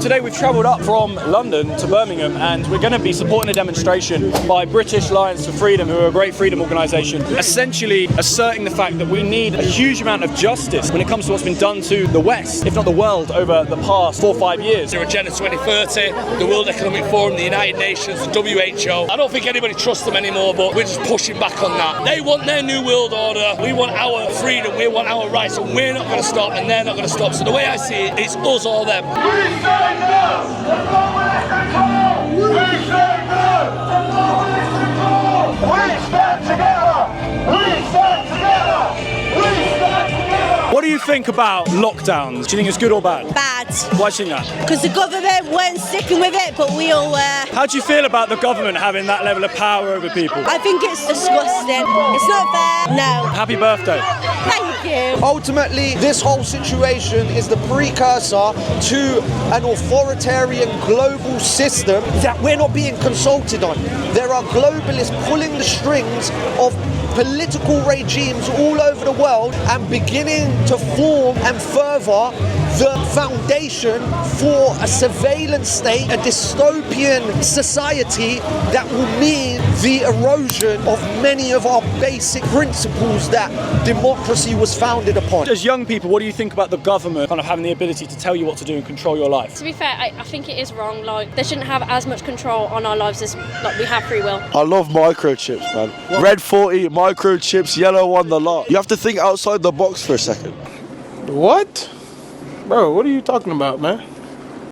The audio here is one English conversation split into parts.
Today we've travelled up from London to Birmingham and we're going to be supporting a demonstration by British Lions for Freedom, who are a great freedom organisation, essentially asserting the fact that we need a huge amount of justice when it comes to what's been done to the West, if not the world, over the past 4 or 5 years. Their Agenda 2030, the World Economic Forum, the United Nations, the WHO. I don't think anybody trusts them anymore, but we're just pushing back on that. They want their new world order. We want our freedom, we want our rights, and we're not going to stop and they're not going to stop. So the way I see it, it's us or them. We say no to globalist control! We say no to globalist control! We stand together! We stand together! We stand together! What do you think about lockdowns? Do you think it's good or bad? Bad. Why do you think that? Because the government weren't sticking with it, but we all were. How do you feel about the government having that level of power over people? I think it's disgusting. It's not fair. No. Happy birthday. Thank you. Ultimately, this whole situation is the precursor to an authoritarian global system that we're not being consulted on. There are globalists pulling the strings of political regimes all over the world and beginning to form and further the foundation for a surveillance state, a dystopian society that will mean the erosion of many of our basic principles that democracy was founded upon. As young people, what do you think about the government kind of having the ability to tell you what to do and control your life? To be fair, I think it is wrong. Like, they shouldn't have as much control on our lives as like we have free will. I love microchips, man. What? Red 40, microchips, yellow one, the lot. You have to think outside the box for a second. What? Bro, what are you talking about, man?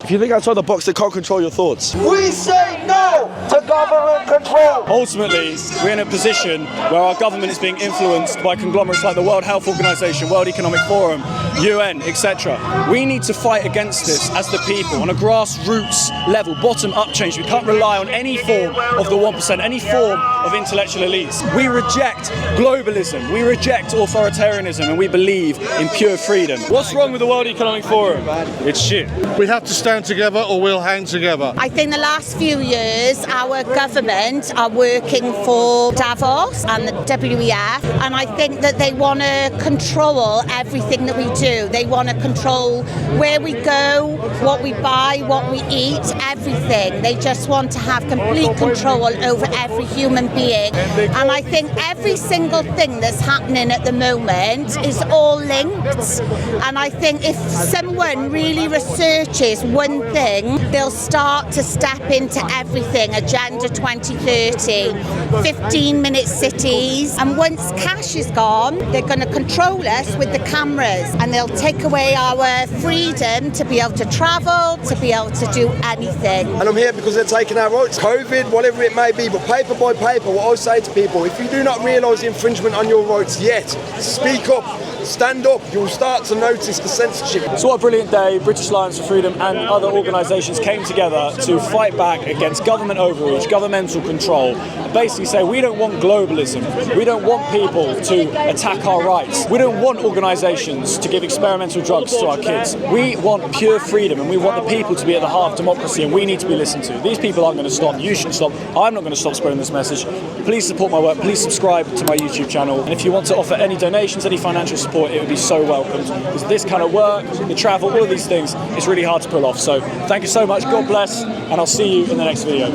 If you think outside the box, they can't control your thoughts. We say no to government control! Ultimately, we're in a position where our government is being influenced by conglomerates like the World Health Organization, World Economic Forum, UN, etc. We need to fight against this as the people on a grassroots level, bottom-up change. We can't rely on any form of the 1%, any form of intellectual elites. We reject globalism, we reject authoritarianism, and we believe in pure freedom. What's wrong with the World Economic Forum? It's shit. We have to stand together or we'll hang together. I think the last few years, our government are working for Davos and the WEF, and I think that they want to control everything that we do. They want to control where we go, what we buy, what we eat, everything. They just want to have complete control over every human being. And I think every single thing that's happening at the moment is all linked. And I think if someone really researches one thing, they'll start to step into everything. Agenda 2030, 15-minute cities, and once cash is gone, they're going to control us with the cameras, and they'll take away our freedom to be able to travel, to be able to do anything. And I'm here because they're taking our rights, COVID, whatever it may be, but paper by paper, what I say to people, if you do not realise the infringement on your rights yet, speak up. Stand up, you'll start to notice the censorship. So what a brilliant day. British Lions for Freedom and other organisations came together to fight back against government overreach, governmental control, and basically say we don't want globalism, we don't want people to attack our rights, we don't want organisations to give experimental drugs to our kids. We want pure freedom and we want the people to be at the heart of democracy, and we need to be listened to. These people aren't going to stop, you shouldn't stop, I'm not going to stop spreading this message. Please support my work, please subscribe to my YouTube channel, and if you want to offer any donations, any financial support, it would be so welcomed, because this kind of work, the travel, all of these things, it's really hard to pull off. So thank you so much, God bless, and I'll see you in the next video.